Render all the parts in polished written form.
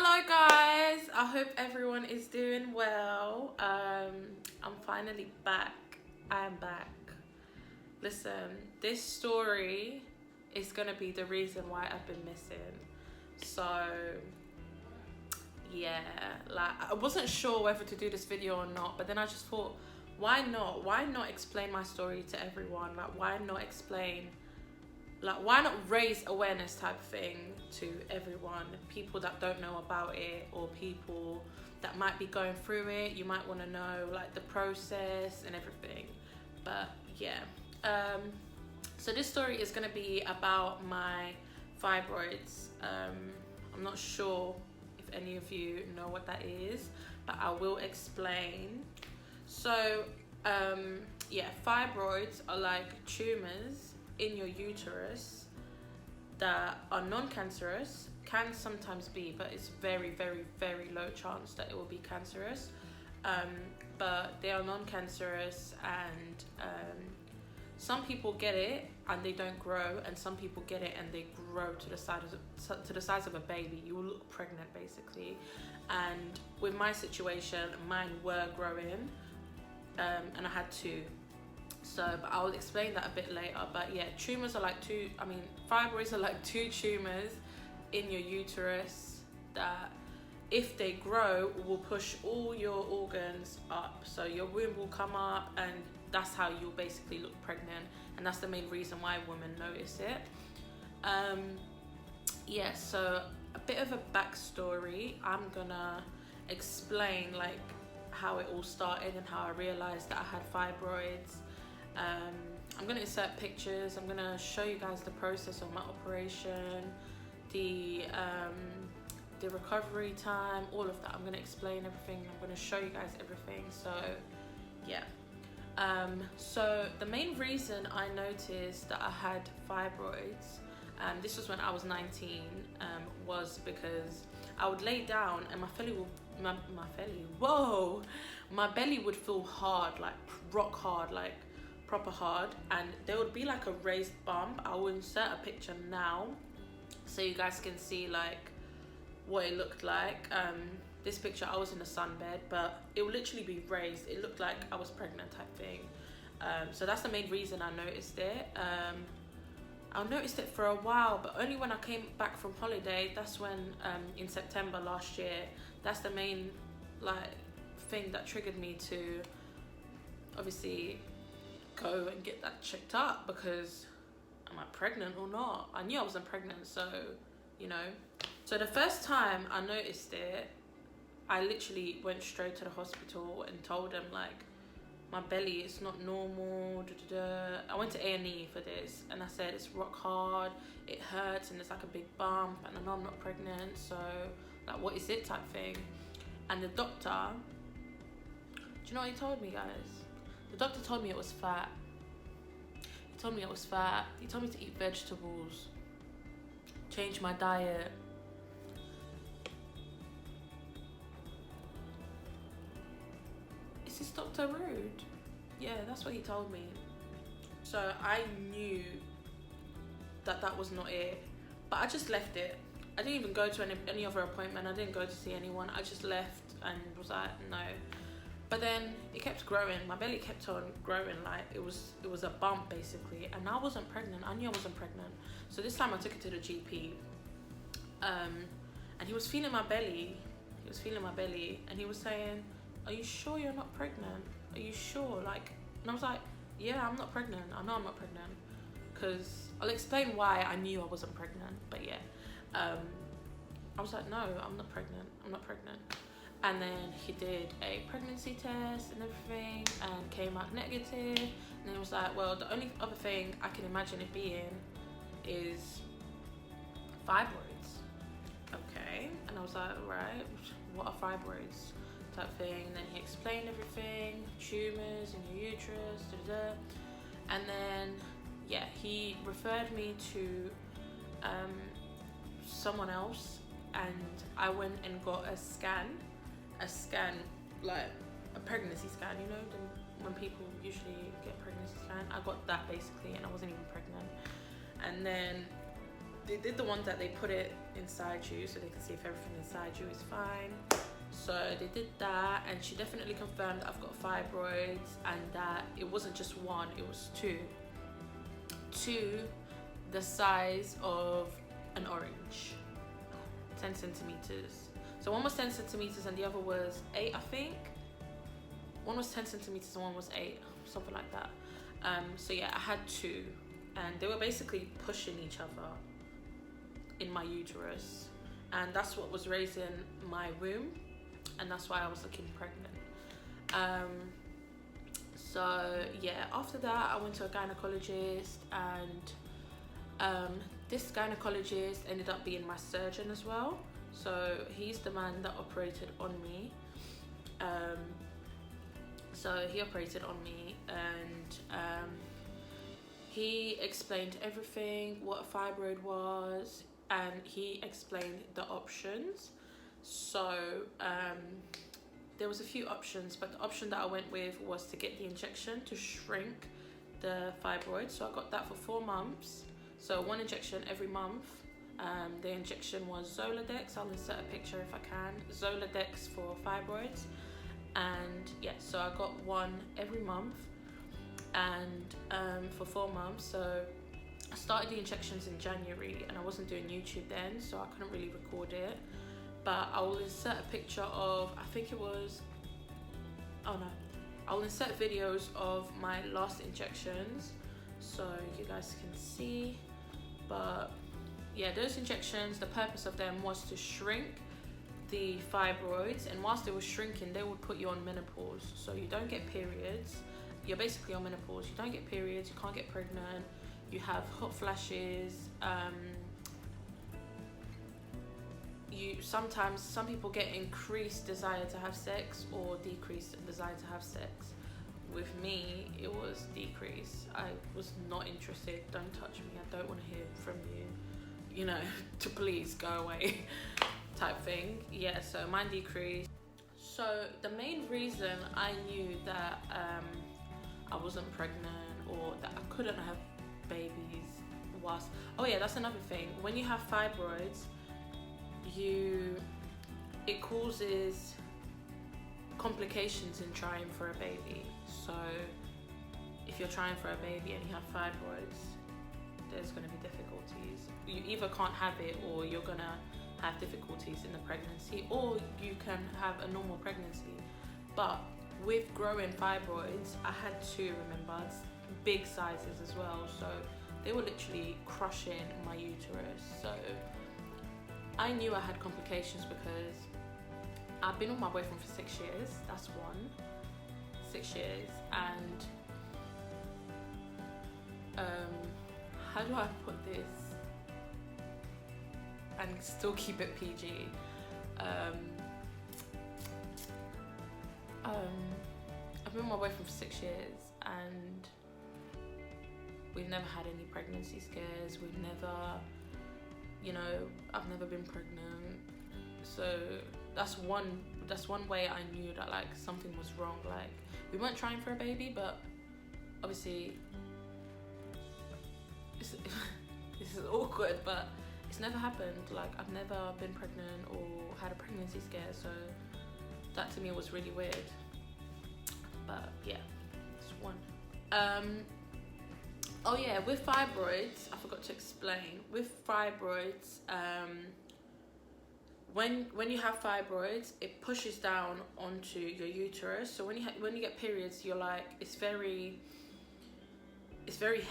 Hello guys, I hope everyone is doing well. I'm finally back. I am back. Listen, this story is gonna be the reason why I've been missing. So yeah, like I wasn't sure whether to do this video or not, but then I just thought, why not? Why not explain my story to everyone? Like why not raise awareness type of thing to everyone, people that don't know about it or people that might be going through it. You might want to know like the process and everything. But yeah, so this story is going to be about my fibroids. I'm not sure if any of you know what that is, but I will explain. So yeah, fibroids are like tumors in your uterus that are non-cancerous. Can sometimes be, but it's very, very, very low chance that it will be cancerous. But they are non-cancerous, and some people get it and they don't grow, and some people get it and they grow to the size of a baby. You will look pregnant basically. And with my situation, mine were growing, and I had two. So, but I'll explain that a bit later. But yeah, fibroids are like two tumors in your uterus that, if they grow, will push all your organs up. So your womb will come up, and that's how you'll basically look pregnant. And that's the main reason why women notice it. Yeah, so a bit of a backstory. I'm gonna explain like how it all started and how I realized that I had fibroids. I'm going to insert pictures. I'm going to show you guys the process of my operation, the recovery time, all of that. I'm going to explain everything. I'm going to show you guys everything. So yeah, so the main reason I noticed that I had fibroids, this was when I was 19, was because I would lay down and my belly would feel hard, like rock hard, like proper hard, and there would be like a raised bump. I will insert a picture now so you guys can see like what it looked like. This picture, I was in a sunbed, but it would literally be raised. It looked like I was pregnant type thing. So that's the main reason I noticed it. I noticed it for a while, but only when I came back from holiday. That's when in September last year, that's the main like thing that triggered me to obviously go and get that checked up, because am I pregnant or not? I knew I wasn't pregnant, so you know. So the first time I noticed it, I literally went straight to the hospital and told them like, my belly is not normal. I went to A&E for this, and I said it's rock hard, it hurts, and it's like a big bump, and I know I'm not pregnant, so like what is it type thing. And the doctor, do you know what he told me, guys? The doctor told me it was fat. He told me it was fat. He told me to eat vegetables, change my diet. Is this Dr. Rude? Yeah, that's what he told me. So I knew that that was not it, but I just left it. I didn't even go to any other appointment. I didn't go to see anyone. I just left and was like, no. But then it kept growing. My belly kept on growing. Like it was a bump basically, and I wasn't pregnant. I knew I wasn't pregnant. So this time I took it to the GP, and he was feeling my belly. And he was saying, "Are you sure you're not pregnant? Are you sure?" Like, and I was like, "Yeah, I'm not pregnant. I know I'm not pregnant." Because I'll explain why I knew I wasn't pregnant. But yeah, I was like, "No, I'm not pregnant. I'm not pregnant." And then he did a pregnancy test and everything, and came out negative. And then it was like, well, the only other thing I can imagine it being is fibroids. Okay. And I was like, right, what are fibroids? Type thing. And then he explained everything, tumors in your uterus, and then yeah, he referred me to someone else, and I went and got a scan, like a pregnancy scan, you know, when people usually get pregnancy scan. I got that basically, and I wasn't even pregnant. And then they did the ones that they put it inside you so they can see if everything inside you is fine. So they did that, and she definitely confirmed that I've got fibroids and that it wasn't just one, it was two the size of an orange, 10 centimeters. So one was 10 centimeters and the other was 8, I think. One was 10 centimeters and one was 8, something like that. So yeah, I had two, and they were basically pushing each other in my uterus, and that's what was raising my womb, and that's why I was looking pregnant. So yeah, after that I went to a gynecologist, and this gynecologist ended up being my surgeon as well. So he's the man that operated on me. So he operated on me, and he explained everything, what a fibroid was, and he explained the options. So there was a few options, but the option that I went with was to get the injection to shrink the fibroid. So I got that for 4 months. So 1 injection every month. The injection was Zoladex. I'll insert a picture if I can. Zoladex for fibroids. And yeah, so I got 1 every month, and for 4 months. So I started the injections in January, and I wasn't doing YouTube then, so I couldn't really record it. But I will insert a picture of, I think it was, oh no, I will insert videos of my last injections so you guys can see. But yeah, those injections, the purpose of them was to shrink the fibroids, and whilst they were shrinking, they would put you on menopause. So you don't get periods, you're basically on menopause. You don't get periods, you can't get pregnant, you have hot flashes, sometimes some people get increased desire to have sex or decreased desire to have sex. With me, it was decreased. I was not interested. Don't touch me, I don't want to hear from you, you know, to please go away type thing. Yeah, so mine decreased. So the main reason I knew that I wasn't pregnant or that I couldn't have babies was, oh yeah, that's another thing. When you have fibroids, it causes complications in trying for a baby. So if you're trying for a baby and you have fibroids, there's going to be difficulties. You either can't have it, or you're going to have difficulties in the pregnancy, or you can have a normal pregnancy. But with growing fibroids, I had 2, remember, big sizes as well, so they were literally crushing my uterus. So I knew I had complications because I've been with my boyfriend for 6 years. That's 6 years. And how do I put this and still keep it PG? I've been with my boyfriend for 6 years, and we've never had any pregnancy scares. We've never, you know, I've never been pregnant. So that's one way I knew that like something was wrong. Like, we weren't trying for a baby, but obviously this is awkward, but it's never happened. Like, I've never been pregnant or had a pregnancy scare, so that to me was really weird. But yeah, it's one. Oh yeah, with fibroids, I forgot to explain. With fibroids, when you have fibroids, it pushes down onto your uterus. So when you get periods, you're like, it's very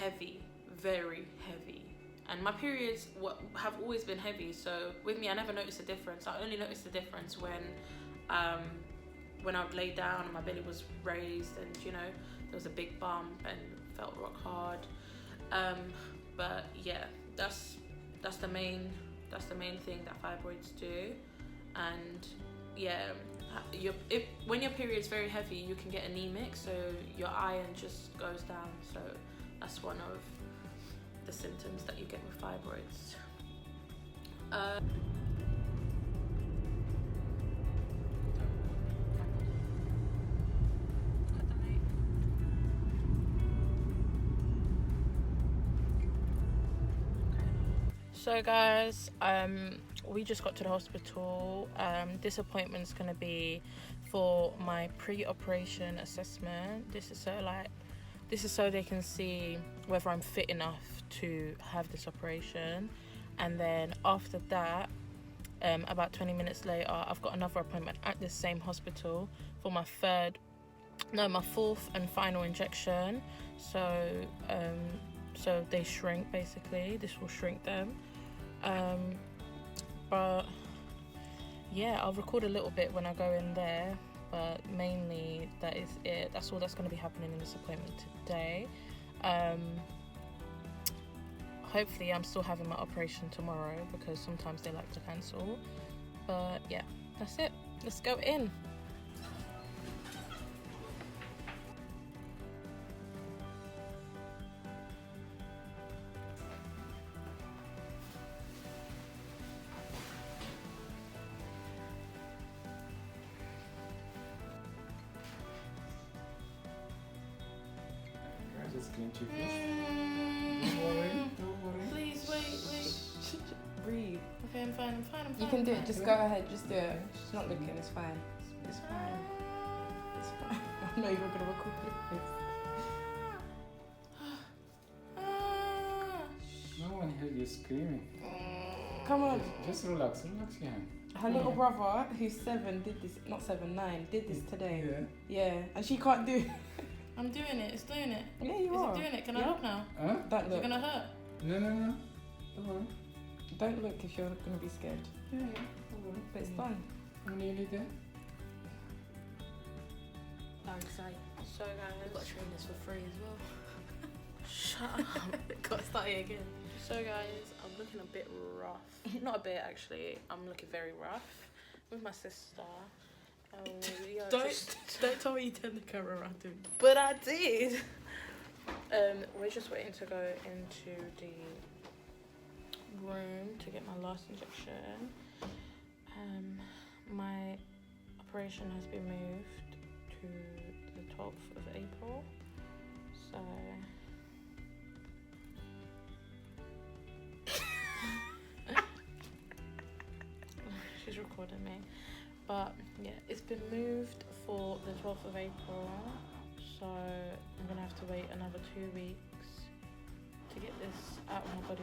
heavy, very heavy. And my periods have always been heavy. So with me, I never noticed a difference. I only noticed the difference when I would lay down and my belly was raised, and you know, there was a big bump and felt rock hard. But yeah, that's the main thing that fibroids do. And yeah, when your period's very heavy, you can get anemic, so your iron just goes down. So that's one of the symptoms that you get with fibroids. So guys, we just got to the hospital. This appointment's gonna be for my pre-operation assessment. This is so they can see whether I'm fit enough to have this operation. And then after that, about 20 minutes later, I've got another appointment at this same hospital for my fourth and final injection. So they shrink, basically. This will shrink them. But yeah, I'll record a little bit when I go in there, but mainly that is it. That's all that's going to be happening in this appointment today. Hopefully I'm still having my operation tomorrow, because sometimes they like to cancel. But yeah, that's it. Let's go in. Just clean your face. Don't worry. Please, wait. Breathe. Okay, I'm fine. You can do it. Just go ahead. Just do it. She's not looking. It's fine. It's fine. It's fine. I'm not even gonna record your face. No one heard you screaming. Come on. Just relax your hand. Her little brother, who's 7, did this. Not 7, 9. Did this today. Yeah. Yeah. And she can't do it. I'm doing it. It's doing it. Yeah, you Is are. it doing it? Can I look now? Huh? Don't Is it look. gonna hurt? No. Don't worry. Don't look if you're gonna be scared. Yeah. Don't worry. But it's fun. I'm nearly there. I'm excited. So guys, We've got to train this for free as well. shut up. Got to start it again. So guys, I'm looking a bit rough. Not a bit actually. I'm looking very rough with my sister. We are Don't tell me you turned the camera around to me. But I did. We're just waiting to go into the room to get my last injection. My operation has been moved to the 12th of April. So she's recording me. But yeah, it's been moved for the 12th of April. So I'm gonna have to wait another 2 weeks to get this out of my body.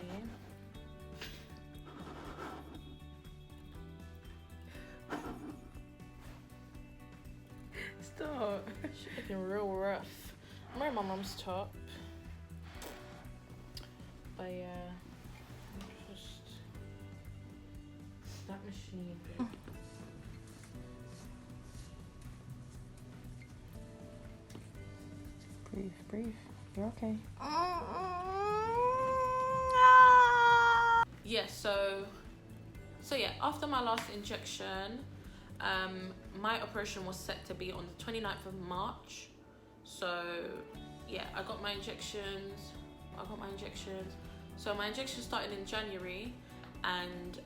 Stop. She's looking real rough. I'm wearing my mum's top. But yeah, I'm just that machine. Breathe. You're okay. Yeah, so yeah, after my last injection, my operation was set to be on the 29th of March. So yeah, I got my injections. So my injection started in January, and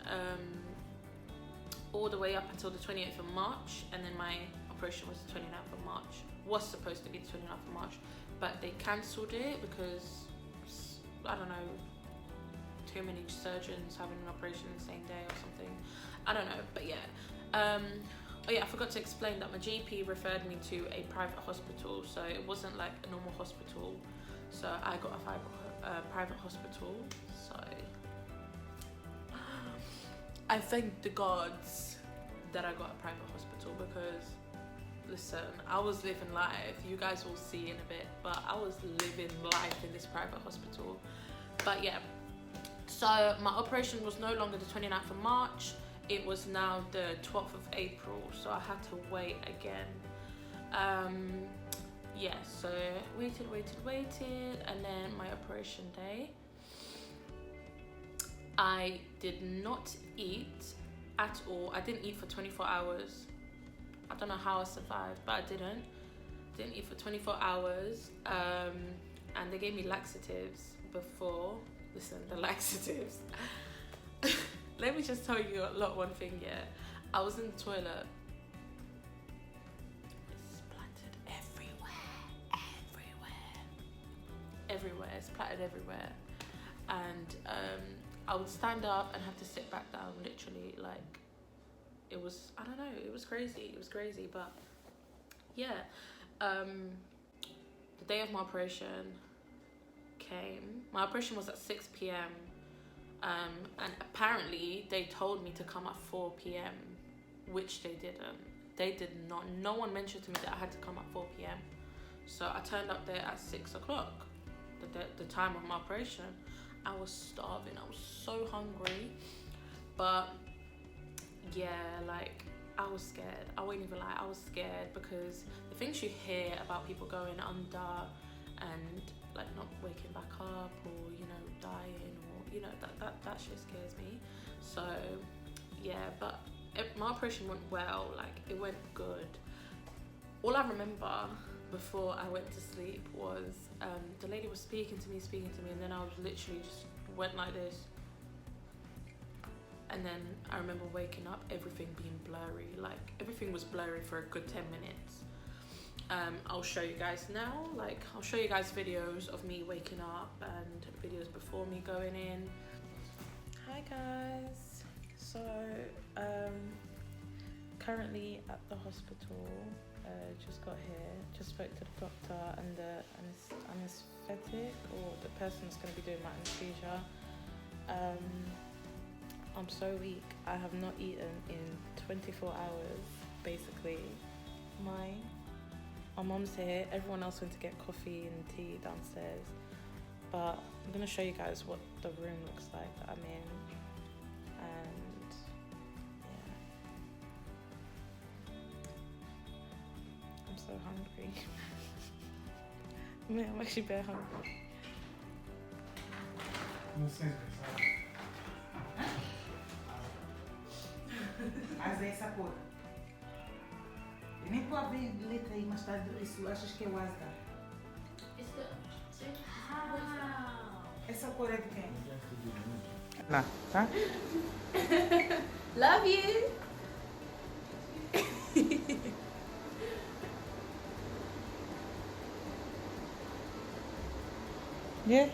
all the way up until the 28th of March, and then my operation was the 29th of March. Was supposed to be the 29th of March, but they cancelled it because, I don't know, too many surgeons having an operation the same day or something. I don't know, but yeah. Oh yeah, I forgot to explain that my GP referred me to a private hospital, so it wasn't like a normal hospital. So I got a private hospital. So I thank the gods that I got a private hospital, because listen, I was living life. You guys will see in a bit, but I was living life in this private hospital. But yeah, so my operation was no longer the 29th of March. It was now the 12th of April. So I had to wait again. Yeah, so waited. And then my operation day, I did not eat at all. I didn't eat for 24 hours. I don't know how I survived, but I didn't eat for 24 hours. And they gave me laxatives before. Listen, the laxatives. Let me just tell you one thing, yeah. I was in the toilet. It's splattered everywhere. It's splattered everywhere. And I would stand up and have to sit back down, literally. Like, it was, I don't know, it was crazy. It was crazy, but yeah. The day of my operation came. My operation was at 6 p.m. And apparently they told me to come at 4 p.m, which they didn't. They did not. No one mentioned to me that I had to come at 4 p.m. So I turned up there at 6 o'clock, the time of my operation. I was starving. I was so hungry. But yeah, like, I was scared. I won't even lie. I was scared because the things you hear about people going under and like not waking back up, or, you know, dying, or, you know, that shit scares me. So yeah, but my operation went well. Like, it went good. All I remember before I went to sleep was the lady was speaking to me, and then I was literally just went like this. And then I remember waking up, everything being blurry. Like, everything was blurry for a good 10 minutes. I'll show you guys now. Like, I'll show you guys videos of me waking up and videos before me going in. Hi guys. So, currently at the hospital. Just got here. Just spoke to the doctor and the anesthetic, or the person that's going to be doing my anesthesia. I'm so weak. I have not eaten in 24 hours, basically. My mum's here. Everyone else went to get coffee and tea downstairs. But I'm going to show you guys what the room looks like that I'm in. And yeah. I'm so hungry. Man, I'm actually very hungry. Mas é essa cor. Eu nem pode abrir letra aí, mas tá, isso achas que é o Asgard? Essa cor é de quem? Lá, tá? Love you! Yeah.